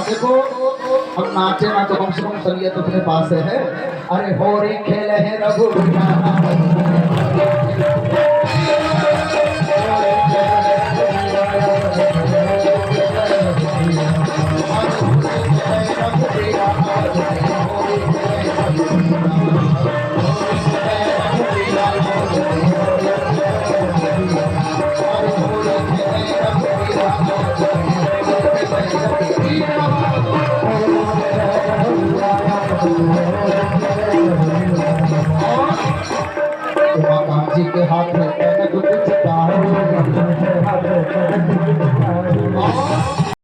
देखो अब नाचे ना तो कम से कम सलिया तो अपने पास है। अरे होरी खेल है रघु जी के हाथ में